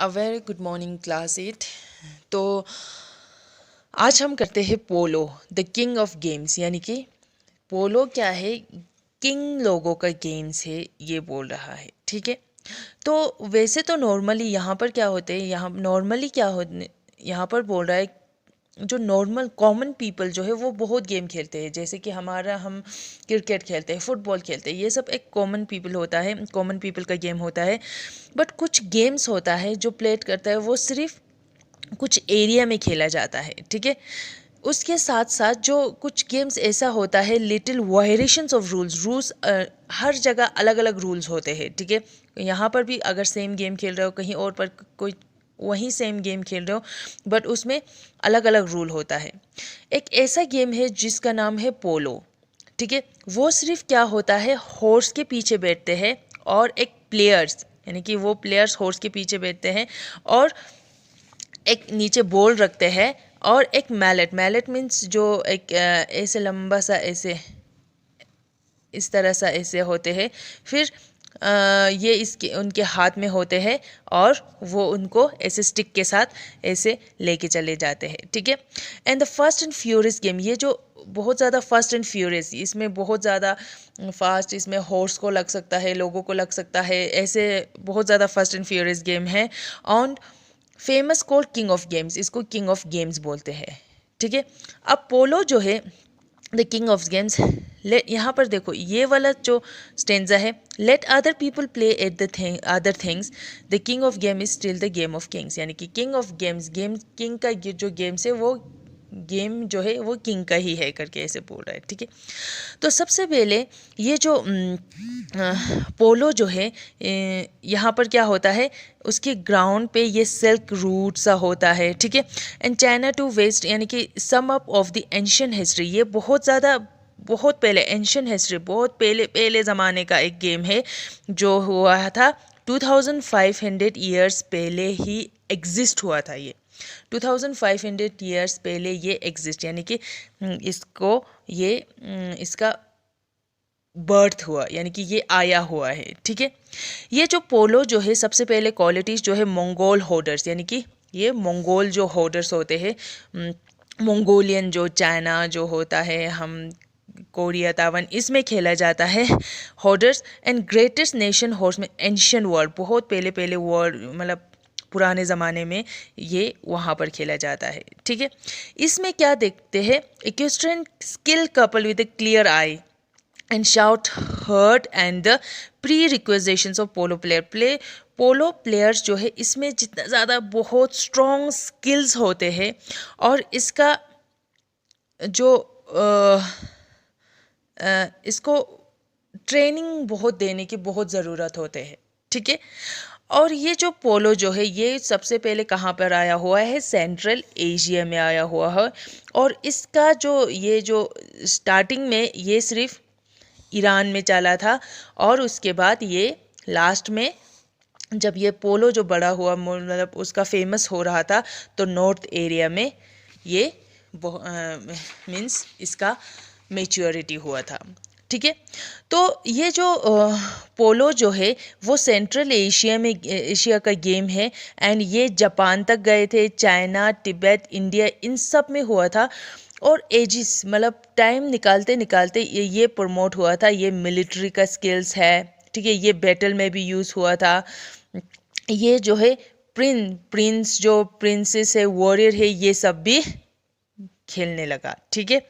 A very good morning class 8। तो आज हम करते हैं पोलो द किंग ऑफ गेम्स, यानी कि पोलो क्या है, किंग लोगों का गेम्स है ये बोल रहा है। ठीक है, तो वैसे तो नॉर्मली यहाँ पर क्या होते हैं, यहाँ पर बोल रहा है जो नॉर्मल कॉमन पीपल जो है वो बहुत गेम खेलते हैं, जैसे कि हम क्रिकेट खेलते हैं, फुटबॉल खेलते हैं, ये सब एक कॉमन पीपल होता है, कॉमन पीपल का गेम होता है। बट कुछ गेम्स होता है जो प्लेट करता है वो सिर्फ कुछ एरिया में खेला जाता है। ठीक है, उसके साथ साथ जो कुछ गेम्स ऐसा होता है लिटिल वायरेशंस ऑफ रूल्स हर जगह अलग अलग रूल्स होते हैं। ठीक है, यहाँ पर भी अगर सेम गेम खेल रहे हो, कहीं और पर कोई वहीं सेम गेम खेल रहे हो, बट उसमें अलग अलग रूल होता है। एक ऐसा गेम है जिसका नाम है पोलो। ठीक है, वो सिर्फ क्या होता है, हॉर्स के पीछे बैठते हैं और एक प्लेयर्स, यानी कि वो प्लेयर्स हॉर्स के पीछे बैठते हैं और एक नीचे बॉल रखते हैं और एक मैलेट मीन्स जो एक ऐसे लंबा सा ऐसे इस तरह सा ऐसे होते हैं, फिर ये इसके उनके हाथ में होते हैं और वो उनको ऐसे स्टिक के साथ ऐसे लेके चले जाते हैं। ठीक है, and the first and furious game, ये जो बहुत ज़्यादा फर्स्ट एंड फ्यूरियस, इसमें बहुत ज़्यादा फास्ट, इसमें हॉर्स को लग सकता है, लोगों को लग सकता है, ऐसे बहुत ज़्यादा फर्स्ट एंड फ्यूरियस गेम है। On famous called king of games, इसको किंग ऑफ गेम्स बोलते हैं। ठीक है, अब पोलो जो है the king of games, let यहाँ पर देखो ये वाला जो स्टेंजा है, let other people play at the thing other things, the king of game is still the game of kings, यानी कि king of games, game king का जो गेम्स है वो गेम जो है वो किंग का ही है करके ऐसे बोल रहा है। ठीक है, तो सबसे पहले ये जो पोलो जो है, यहाँ पर क्या होता है, उसके ग्राउंड पे ये सिल्क रूट सा होता है। ठीक है, एंड चाइना टू वेस्ट, यानी कि sum up of the ancient history, ये बहुत ज़्यादा बहुत पहले एंशियंट हिस्ट्री, बहुत पहले पहले ज़माने का एक गेम है जो हुआ था 2500 ईयर्स पहले ही एग्जिस्ट हुआ था। ये 2500 ईयर्स पहले ये एग्जिस्ट, यानी कि इसको ये इसका बर्थ हुआ, यानी कि ये आया हुआ है। ठीक है, ये जो पोलो जो है सबसे पहले क्वालिटीज़ जो है मंगोल होर्डर्स, यानी कि ये मंगोल जो होर्डर्स होते हैं, मंगोलियन जो चाइना जो होता है, हम कोरिया ताइवान इसमें खेला जाता है hoarders, and greatest nation horse में एंशियंट वर्ल्ड, बहुत पहले पहले वर्ल्ड मतलब पुराने ज़माने में ये वहाँ पर खेला जाता है। ठीक है, इसमें क्या देखते हैं, equestrian skill coupled with a clear eye and stout heart and the prerequisites of polo players जो है, इसमें जितना ज़्यादा बहुत स्ट्रॉन्ग स्किल्स होते हैं और इसका जो इसको ट्रेनिंग बहुत देने की बहुत ज़रूरत होते हैं। ठीक है, और ये जो पोलो जो है ये सबसे पहले कहाँ पर आया हुआ है, सेंट्रल एशिया में आया हुआ है, और इसका जो स्टार्टिंग में ये सिर्फ ईरान में चला था, और उसके बाद ये लास्ट में जब ये पोलो जो बड़ा हुआ मतलब उसका फेमस हो रहा था, तो नॉर्थ एरिया में ये मीन्स इसका मेच्योरिटी हुआ था। ठीक है, तो ये जो पोलो जो है वो सेंट्रल एशिया का गेम है, एंड ये जापान तक गए थे, चाइना, तिब्बत, इंडिया, इन सब में हुआ था, और एजिस मतलब टाइम निकालते निकालते ये प्रमोट हुआ था। ये मिलिट्री का स्किल्स है। ठीक है, ये बैटल में भी यूज़ हुआ था। ये जो है प्रिंस जो प्रिंसेस है, वॉरियर है, ये सब भी खेलने लगा। ठीक है,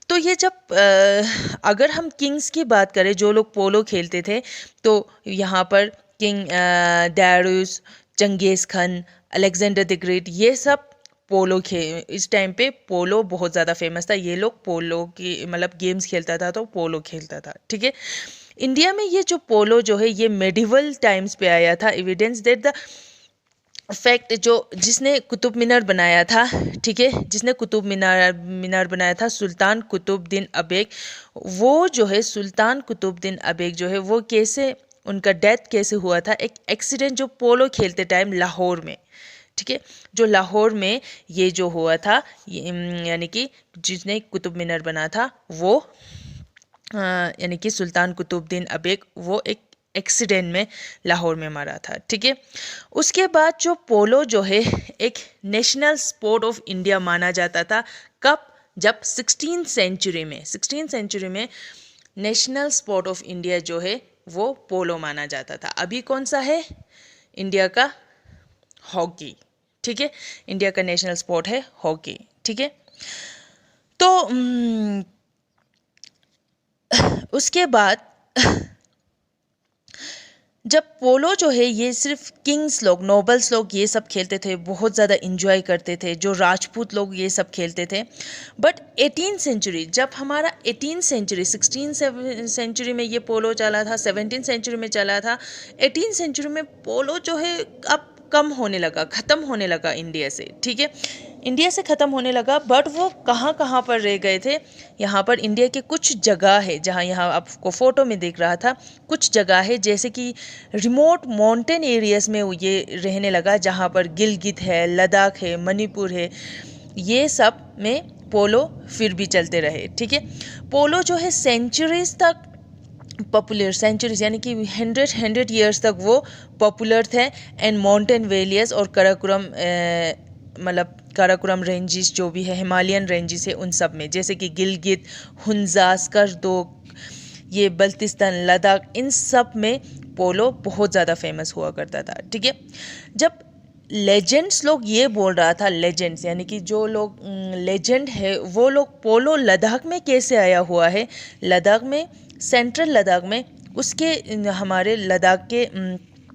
तो ये जब अगर हम किंग्स की बात करें जो लोग पोलो खेलते थे, तो यहाँ पर king Darius, Genghis Khan, Alexander the great, ये सब पोलो इस टाइम पे पोलो बहुत ज़्यादा फेमस था। ये लोग पोलो की मतलब गेम्स खेलता था तो पोलो खेलता था। ठीक है, इंडिया में ये जो पोलो जो है ये मेडिवल टाइम्स पे आया था। एविडेंस दैट द फैक्ट, जो जिसने कुतुब मीनार बनाया था, ठीक है, जिसने कुतुब मीनार बनाया था, सुल्तान कुतुबुद्दीन ऐबक, वो जो है सुल्तान कुतुबुद्दीन ऐबक जो है वो कैसे उनका डेथ कैसे हुआ था, एक एक्सीडेंट जो पोलो खेलते टाइम लाहौर में। ठीक है, जो लाहौर में ये जो हुआ था, यानी कि जिसने कुतुब मीनार बना था वो यानी कि सुल्तान कुतुबुद्दीन ऐबक, वो एक एक्सीडेंट में लाहौर में मरा था, ठीक है। उसके बाद जो पोलो जो है एक नेशनल स्पोर्ट ऑफ इंडिया माना जाता था। कब? जब 16th सेंचुरी में नेशनल स्पोर्ट ऑफ इंडिया जो है वो पोलो माना जाता था। अभी कौन सा है? इंडिया का हॉकी, ठीक है। इंडिया का नेशनल स्पोर्ट है हॉकी, ठीक है। तो उसके बाद जब पोलो जो है ये सिर्फ किंग्स लोग, नोबल्स लोग ये सब खेलते थे, बहुत ज़्यादा इंजॉय करते थे, जो राजपूत लोग ये सब खेलते थे। बट 18th सेंचुरी, जब हमारा 18th सेंचुरी, 16th सेंचुरी में ये पोलो चला था, 17th सेंचुरी में चला था, 18th सेंचुरी में पोलो जो है अब कम होने लगा, ख़त्म होने लगा इंडिया से, ठीक है। इंडिया से ख़त्म होने लगा। बट वो कहाँ कहाँ पर रह गए थे? यहाँ पर इंडिया के कुछ जगह है, जहाँ यहाँ आपको फ़ोटो में दिख रहा था, कुछ जगह है जैसे कि रिमोट माउंटेन एरियाज़ में ये रहने लगा, जहाँ पर गिलगित है, लद्दाख है, मणिपुर है, ये सब में पोलो फिर भी चलते रहे, ठीक है। पोलो जो है सेंचुरीज़ तक पॉपुलर, सेंचुरीज यानी कि 100 ईयर्स तक वो पॉपुलर थे। एंड माउंटेन वेलियस और काराकोरम, मतलब काराकोरम रेंजेस जो भी है, हिमालयन रेंजेस है, उन सब में, जैसे कि गिलगित, हुंजा, स्कर्दो, ये बल्तिस्तान, लद्दाख, इन सब में पोलो बहुत ज़्यादा फेमस हुआ करता था, ठीक है। जब लेजेंड्स लोग ये बोल रहा था, लेजेंड्स यानी कि जो लोग लेजेंड है, वो लोग पोलो लद्दाख में कैसे आया हुआ है, लद्दाख में, सेंट्रल लद्दाख में, उसके हमारे लद्दाख के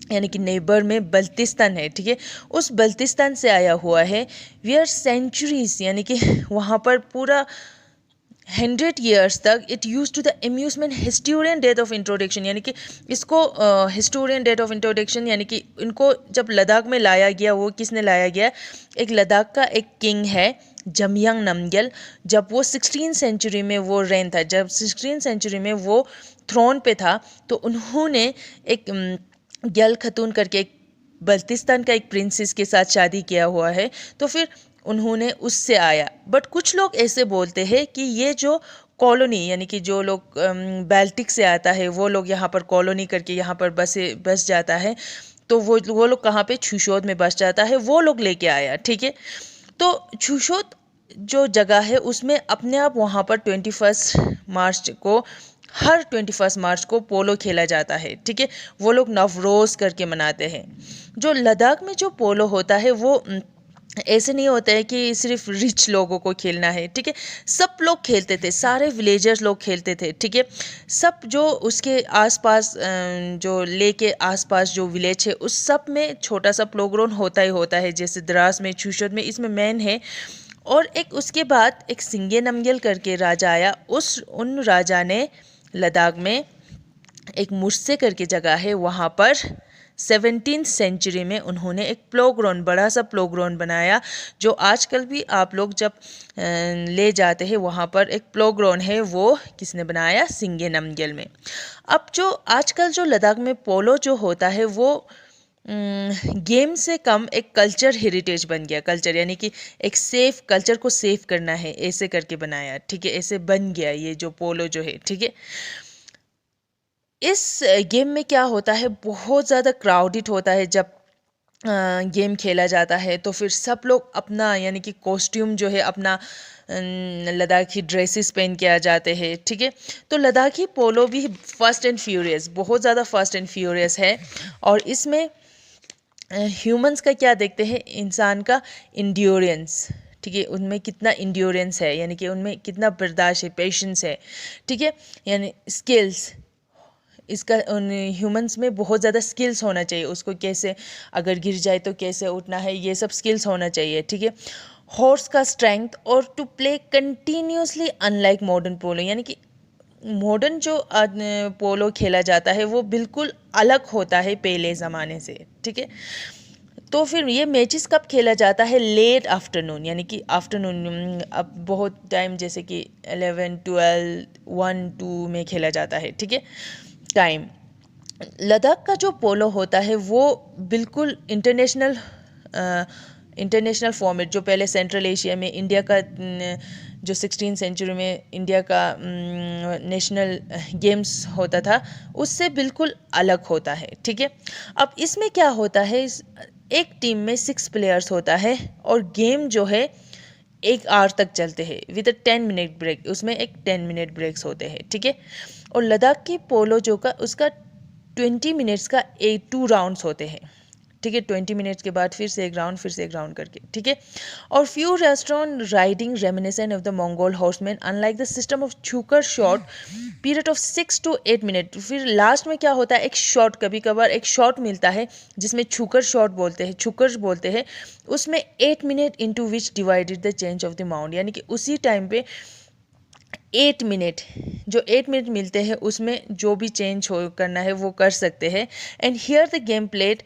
यानी कि नेबर में बल्तिस्तान है, ठीक है, उस बल्तिस्तान से आया हुआ है। वेयर सेंचुरीज यानी कि वहाँ पर पूरा 100 ईयर्स तक it use to the amusement historian date of introduction, यानी कि इसको हिस्टोरियन डेट ऑफ इंट्रोडक्शन यानी कि इनको जब लद्दाख में लाया गया, वो किसने लाया गया? एक लद्दाख का एक किंग है जमयांग नमग्यल। जब वो 16th सेंचुरी में वो रेन था, जब 16th सेंचुरी में वो थ्रोन पे था, तो उन्होंने एक ग्यल खतून करके एक बल्तिस्तान का एक प्रिंसेस के साथ शादी किया हुआ है, तो फिर उन्होंने उससे आया। बट कुछ लोग ऐसे बोलते हैं कि ये जो कॉलोनी यानी कि जो लोग बाल्टिक से आता है, वो लोग यहाँ पर कॉलोनी करके यहाँ पर बस जाता है, तो वो लोग कहाँ पे? छुशोद में बस जाता है, वो लोग लेके आया, ठीक है। तो छुशोद जो जगह है उसमें अपने आप वहाँ पर 21 मार्च को, हर 21 मार्च को पोलो खेला जाता है, ठीक है। वो लोग नवरोज़ करके मनाते हैं। जो लद्दाख में जो पोलो होता है वो ऐसे नहीं होता है कि सिर्फ रिच लोगों को खेलना है, ठीक है। सब लोग खेलते थे, सारे विलेजर्स लोग खेलते थे, ठीक है। सब जो उसके आसपास जो लेके आसपास जो विलेज है, उस सब में छोटा सा प्लो ग्राउंड होता ही होता है, जैसे द्रास में, छुशोद में, इसमें मेन है। और एक उसके बाद एक सिंगे नमग्यल करके राजा आया, उन राजा ने लद्दाख में एक मुर्से करके जगह है, वहाँ पर 17th सेंचुरी में उन्होंने एक प्लो ग्राउंड, बड़ा सा प्लो ग्राउंड बनाया, जो आजकल भी आप लोग जब ले जाते हैं वहाँ पर एक प्लो ग्राउंड है, वो किसने बनाया? सिंगे नमग्यल में। अब जो आजकल जो लद्दाख में पोलो जो होता है वो गेम से कम एक कल्चर हेरिटेज बन गया। कल्चर यानी कि एक सेफ कल्चर को सेव करना है, ऐसे करके बनाया, ठीक है, ऐसे बन गया ये जो पोलो जो है, ठीक है। इस गेम में क्या होता है, बहुत ज़्यादा क्राउडेड होता है। जब गेम खेला जाता है तो फिर सब लोग अपना यानी कि कॉस्ट्यूम जो है अपना लद्दाखी ड्रेसेस पहन के आ जाते हैं, ठीक है। तो लद्दाखी पोलो भी फास्ट एंड फ्यूरियस, बहुत ज़्यादा फास्ट एंड फ्यूरियस है। और इसमें ह्यूमंस का क्या देखते हैं? इंसान का इंड्योरेंस, ठीक है, उनमें कितना इंड्योरेंस है, यानी कि उनमें कितना बर्दाश्त है, पेशेंस है, ठीक है, यानी स्किल्स। इसका उन ह्यूमंस में बहुत ज़्यादा स्किल्स होना चाहिए, उसको कैसे अगर गिर जाए तो कैसे उठना है, ये सब स्किल्स होना चाहिए, ठीक है। हॉर्स का स्ट्रेंथ और to play continuously unlike modern polo, यानी कि मॉडर्न जो पोलो खेला जाता है वो बिल्कुल अलग होता है पहले ज़माने से, ठीक है। तो फिर ये मैचेस कब खेला जाता है? लेट आफ्टरनून, यानी कि आफ्टरनून, अब बहुत टाइम जैसे कि 11, 12, 1, 2 में खेला जाता है, ठीक है, टाइम। लद्दाख का जो पोलो होता है वो बिल्कुल इंटरनेशनल फॉर्मेट, जो पहले सेंट्रल एशिया में इंडिया का जो 16 सेंचुरी में इंडिया का नेशनल गेम्स होता था उससे बिल्कुल अलग होता है, ठीक है। अब इसमें क्या होता है, एक टीम में 6 प्लेयर्स होता है और गेम जो है 1 आवर तक चलते हैं विद 10 मिनट ब्रेक, उसमें एक 10 मिनट ब्रेक्स होते हैं, ठीक है। और लद्दाख की पोलो जो का उसका 20 मिनट्स का 2 राउंड्स होते हैं, ठीक है। 20 मिनट्स के बाद फिर से एक राउंड, फिर से एक राउंड करके, ठीक है। और few restaurant riding reminiscent of the Mongol horseman unlike the system of chukker short period of 6 to 8 minute. फिर लास्ट में क्या होता है, एक शॉट, कभी कभार एक शॉट मिलता है जिसमें छूकर शॉट बोलते हैं, छूकर बोलते हैं, उसमें 8 minute into which divided the change of the mount, यानी कि उसी टाइम पे 8 मिनट, जो 8 मिनट मिलते हैं उसमें जो भी चेंज हो करना है वो कर सकते हैं। And here the game played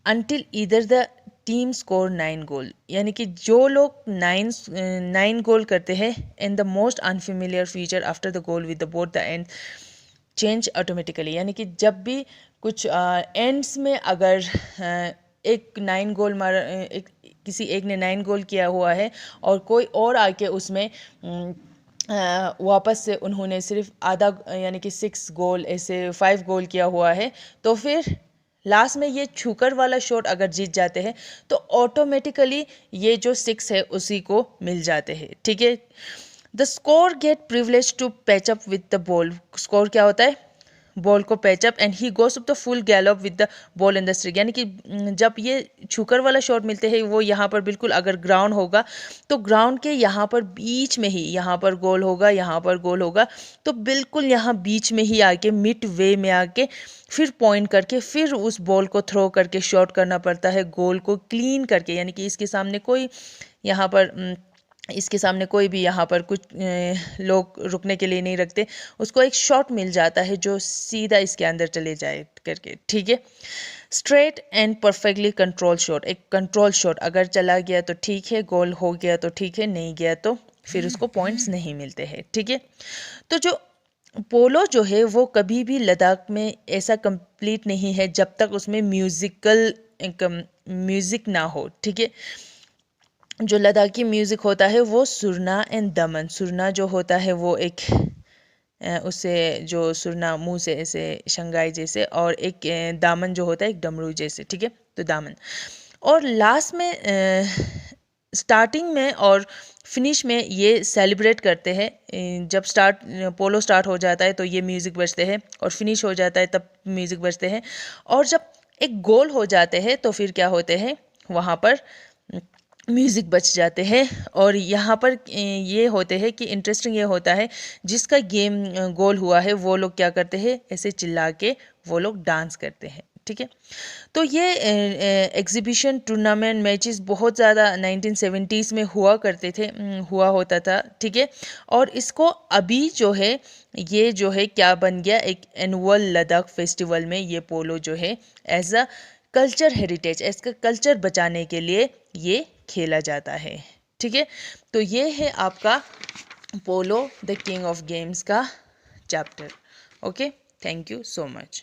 until either the team score 9 गोल, यानी कि जो लोग 9 गोल करते हैं and the most unfamiliar feature after the goal with the both the end change automatically, यानी कि जब भी कुछ एंड्स में अगर एक 9 गोल किसी एक ने 9 गोल किया हुआ है और कोई और आके उसमें वापस से उन्होंने सिर्फ आधा यानी कि 6 गोल ऐसे 5 गोल किया हुआ है, तो फिर लास्ट में ये छूकर वाला शॉट अगर जीत जाते हैं तो ऑटोमेटिकली ये जो 6 है उसी को मिल जाते हैं, ठीक है। The score get privilege to patch up with the ball, score क्या होता है, बॉल को patch up and he goes up the full gallop with the ball in the streak, यानी कि जब ये छूकर वाला शॉट मिलते हैं वो यहाँ पर बिल्कुल अगर ग्राउंड होगा तो ग्राउंड के यहाँ पर बीच में ही, यहाँ पर गोल होगा, यहाँ पर गोल होगा, तो बिल्कुल यहाँ बीच में ही आके मिड वे में आके फिर पॉइंट करके फिर उस बॉल को थ्रो करके शॉट करना पड़ता है, गोल को क्लीन करके, यानी कि इसके सामने कोई यहाँ पर इसके सामने कोई भी यहाँ पर कुछ लोग रुकने के लिए नहीं रखते, उसको एक शॉट मिल जाता है जो सीधा इसके अंदर चले जाए करके, ठीक है। Straight and perfectly control shot, एक कंट्रोल शॉट अगर चला गया तो ठीक है, गोल हो गया तो ठीक है, नहीं गया तो फिर उसको पॉइंट्स नहीं मिलते हैं, ठीक है। तो जो पोलो जो है वो कभी भी लद्दाख में ऐसा कंप्लीट नहीं है जब तक उसमें म्यूज़िक ना हो, ठीक है। जो लद्दाखी म्यूज़िक होता है वो सुरना एंड दमन, सुरना जो होता है वो एक उससे जो सुरना मुंह से ऐसे शंगाई जैसे, और एक दामन जो होता है एक डमरू जैसे, ठीक है, तो दामन। और लास्ट में स्टार्टिंग में और फिनिश में ये सेलिब्रेट करते हैं, जब पोलो स्टार्ट हो जाता है तो ये म्यूज़िक बजते हैं और फिनिश हो जाता है तब म्यूज़िक बजते हैं, और जब एक गोल हो जाते हैं तो फिर क्या होते हैं, वहाँ पर म्यूज़िक बच जाते हैं। और यहाँ पर ये होते हैं कि इंटरेस्टिंग ये होता है, जिसका गेम गोल हुआ है वो लोग क्या करते हैं, ऐसे चिल्ला के वो लोग डांस करते हैं, ठीक है। तो ये एग्जीबिशन टूर्नामेंट मैचेस बहुत ज़्यादा 1970s में हुआ करते थे, हुआ होता था, ठीक है। और इसको अभी जो है ये जो है क्या बन गया, एक एनुअल लद्दाख फेस्टिवल में ये पोलो जो है एज अ कल्चर हेरिटेज, इसका कल्चर बचाने के लिए ये खेला जाता है, ठीक है। तो ये है आपका पोलो द किंग ऑफ गेम्स का chapter. Okay, thank you so much.